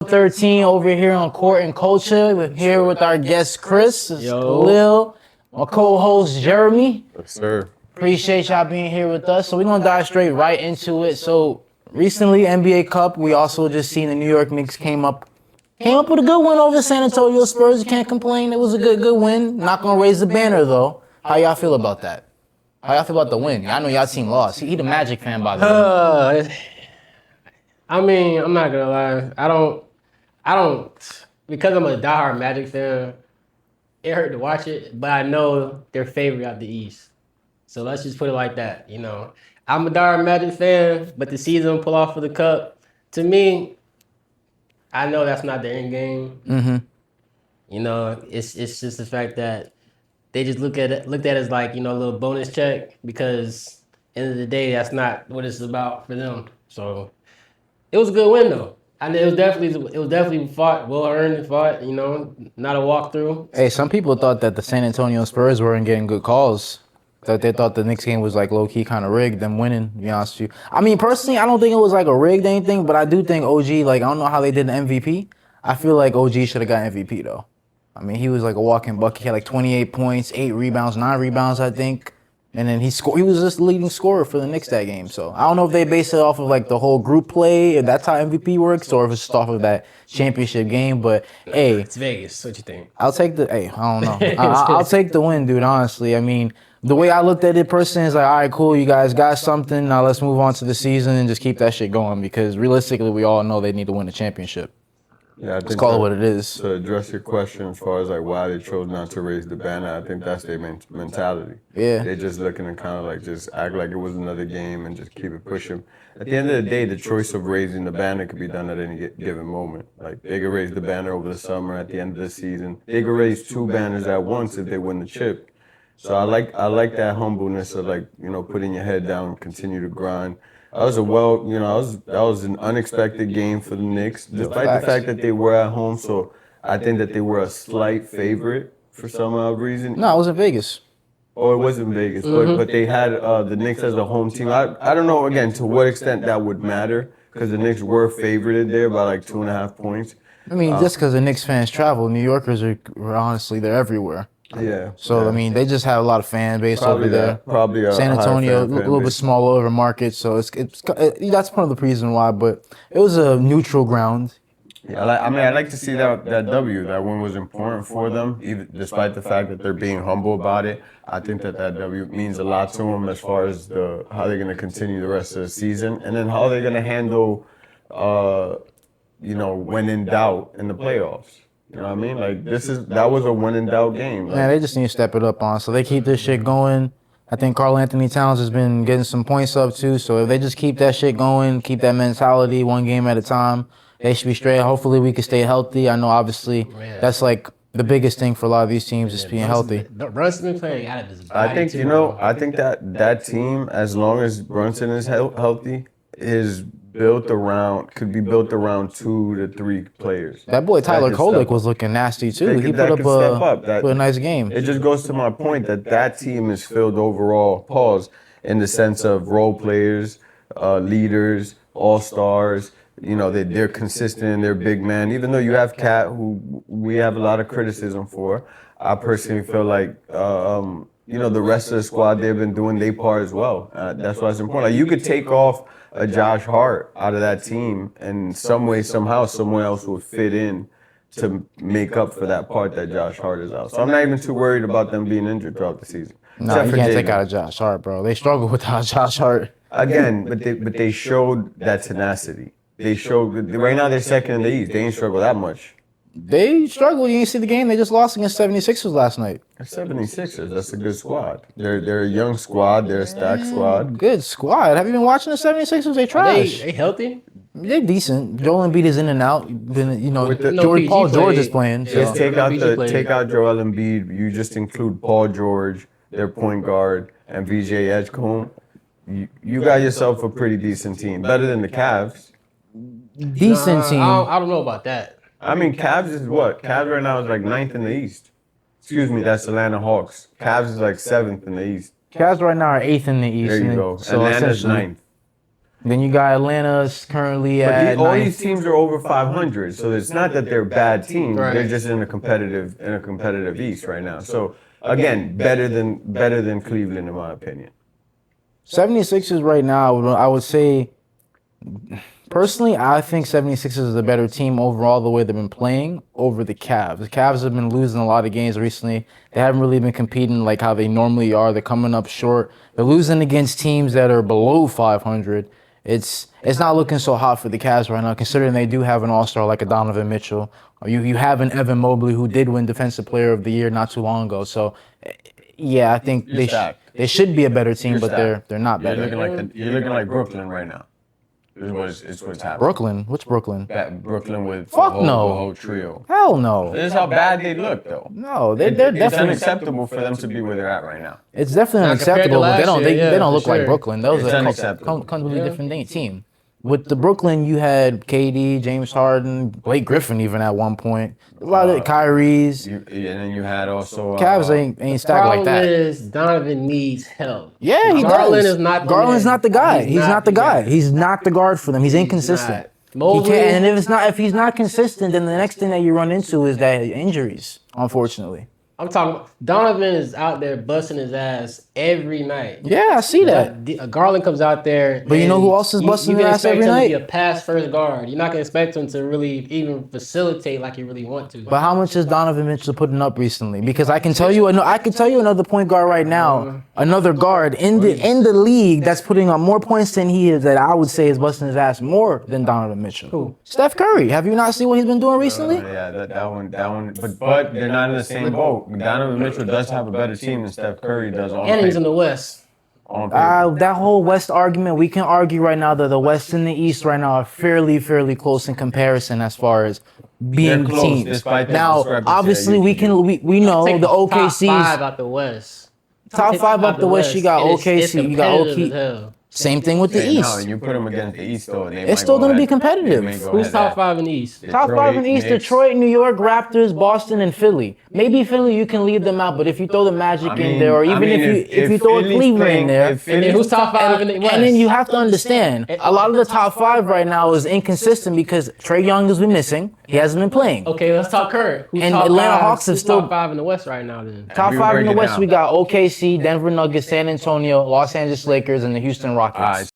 13 over here on Court and Culture. We're here with our guest Chris, Khalil, my co-host Jeremy. Yes, sir. Appreciate y'all being here with us. So we're gonna dive straight right into it. So recently, NBA Cup. We also just seen the New York Knicks came up with a good win over the San Antonio Spurs. You can't complain. It was a good win. Not gonna raise the banner though. How y'all feel about that? How y'all feel about the win? I know y'all team lost. He the Magic fan, by the way. I mean, I'm not gonna lie. I don't, because I'm a diehard Magic fan, it hurt to watch it, but I know they're favorite out the East. So let's just put it like that, you know. I'm a diehard Magic fan, but the season pull off for the Cup, to me, I know that's not the end game. Mm-hmm. You know, it's just the fact that they just looked at it as like, you know, a little bonus check, because end of the day, that's not what it's about for them. So it was a good win though. And it was definitely fought, well earned and fought, you know, not a walkthrough. Hey, some people thought that the San Antonio Spurs weren't getting good calls. That they thought the Knicks game was like low-key kind of rigged, them winning, to be honest with you. I mean, personally, I don't think it was like a rigged anything, but I do think OG, like, I don't know how they did the MVP. I feel like OG should have got MVP, though. I mean, he was like a walking bucket. He had like 28 points, 8 rebounds, 9 rebounds, I think. And then he was just the leading scorer for the Knicks that game. So I don't know if they base it off of like the whole group play, if that's how MVP works, or if it's just off of that championship game. But hey, it's Vegas. What you think? I don't know. I'll take the win, dude. Honestly, I mean, the way I looked at it personally is like, all right, cool, you guys got something. Now let's move on to the season and just keep that shit going, because realistically, we all know they need to win the championship. Yeah, Let's call it what it is. To address your question as far as like why they chose not to raise the banner, I think that's their mentality. Yeah. They're just looking to kind of like just act like it was another game and just keep it pushing. At the end of the day, the choice of raising the banner could be done at any given moment. Like they could raise the banner over the summer at the end of the season. They could raise 2 banners at once if they win the chip. So I like that humbleness of like, you know, putting your head down, continue to grind. That was an unexpected game for the Knicks, despite the fact that they were at home. So I think that they were a slight favorite for some odd reason. No, it was in Vegas. Oh, it was in Vegas, but they had the Knicks as a home team. I don't know, again, to what extent that would matter, because the Knicks were favorited there by like 2.5 points. I mean, just because the Knicks fans travel, New Yorkers are honestly, they're everywhere. Yeah. So, yeah. I mean, they just have a lot of fan base Probably over there. that. Probably a San Antonio, a little bit smaller of a market, so it's that's part of the reason why. But it was a neutral ground. Yeah, I like to see that W. That win was important for them, even despite the fact that they're being humble about it. I think that W means a lot to them as far as how they're going to continue the rest of the season, and then how they're going to handle, when in doubt in the playoffs. You know what I mean? Like that was a when in doubt game. Like, Man, they just need to step it up on. So they keep this shit going. I think Karl Anthony Towns has been getting some points up too. So if they just keep that shit going, keep that mentality, one game at a time, they should be straight. Hopefully we can stay healthy. I know obviously that's like the biggest thing for a lot of these teams, is being healthy. Brunson's been playing out of his body. I think that team, as long as Brunson is healthy, could be built around 2 to 3 players. That boy Tyler Kolek was looking nasty too. He put up a nice game. It just goes to my point that team is filled overall, in the sense of role players, leaders, all-stars. You know, they're consistent, they're big man. Even though you have Cat, who we have a lot of criticism for, I personally feel like, the rest of the squad, they've been doing their part as well. That's why it's important. Like, you could take off a Josh Hart out of that team, and some way, somehow, someone else would fit in to make up for that part that Josh Hart is out. So I'm not even too worried about them being injured throughout the season. No, you can't take out a Josh Hart, bro. They struggle without Josh Hart. Again, but they showed that tenacity. They showed, right now they're second in the East. They ain't struggled that much. They struggled. You didn't see the game. They just lost against 76ers last night. 76ers, that's a good squad. They're a young squad. They're a stacked squad. Good squad. Have you been watching the 76ers? They trash. They healthy? They're decent. Joel Embiid is in and out. Paul George is playing. So. Just take out Joel Embiid. You just include Paul George, their point guard, and VJ Edgecombe. You got yourself a pretty decent team. Better than the Cavs. Decent team. I don't know about that. I mean, Cavs is what? Cavs right now is like 9th in the East. Excuse me, that's Atlanta Hawks. Cavs is like 7th in the East. Cavs right now are 8th in the East. There you go. So Atlanta's 9th. Then you got Atlanta's currently But at all ninth. these teams are over 500, so it's not that they're bad teams. Right. They're just in a competitive East right now. So again, better than Cleveland in my opinion. 76ers right now, I would say, personally, I think 76ers is a better team overall the way they've been playing over the Cavs. The Cavs have been losing a lot of games recently. They haven't really been competing like how they normally are. They're coming up short. They're losing against teams that are below 500. It's not looking so hot for the Cavs right now, considering they do have an all-star like a Donovan Mitchell. You have an Evan Mobley who did win Defensive Player of the Year not too long ago. So, yeah, I think they should be a better team, but they're not better. You're looking like Brooklyn right now. It's what's happening. Brooklyn? Which Brooklyn? Brooklyn with Fuck the no. whole trio. Hell no. This is how bad they look, though. No, they're It's definitely. unacceptable for them to be where they're at right now. It's definitely Not compared to unacceptable, but they last year, they don't for look like sure. Brooklyn. Those It's are unacceptable. completely different team. With the Brooklyn, you had KD, James Harden, Blake Griffin even at one point. A lot of Kyrie's. And then you had also Cavs ain't stacked like Problem that. is Donovan needs help. Yeah, he Garland does. is not the Garland's man. not the guy. He's He's not not the the guy. guy. He's not the guard for them. He's inconsistent. He Mobley, can't, and if he's not consistent, then the next thing that you run into is that injuries, unfortunately. I'm talking about Donovan is out there busting his ass every night. Yeah, I see that. Garland comes out there. But you know and who else is busting you their can ass every expect him night? to be a pass first guard. You're not gonna expect him to really even facilitate like you really want to. But how much is Donovan Mitchell putting up recently? Because I can tell you another point guard right now, another guard in the league that's putting up more points than he is that I would say is busting his ass more than Donovan Mitchell. Who? Steph Curry. Have you not seen what he's been doing recently? yeah, that one. But they're not in the same boat. Donovan Mitchell does have a better team than Steph Curry does on and he's paper. in the West. On paper. That whole West argument, we can argue right now that the West and the East right now are fairly close in comparison as far as being They're close, teams. despite the Now, discrepancy obviously, that we know Take the top OKC's five out the West. top five up the West. You got and it's OKC, you got competitive as OK. hell. Same thing with the No, East. and you put them against the East, though. It's still going to be competitive. Who's top five in the East? Top five in the East: Knicks. Detroit, New York, Raptors, Boston, and Philly. Maybe Philly you can leave them out, but if you throw the Magic in there, or even if you throw a Cleveland in there, And then who's top five in the West? and then you have to understand a lot of the top five right now is inconsistent because Trae Young has been missing. He hasn't been playing. Okay, let's talk current. Who's And top Atlanta five? Hawks have Who's still- top five in the West right now. Then Top We five in break the it West, down. we got OKC, Denver Nuggets, San Antonio, Los Angeles Lakers, and the Houston Rockets. All right,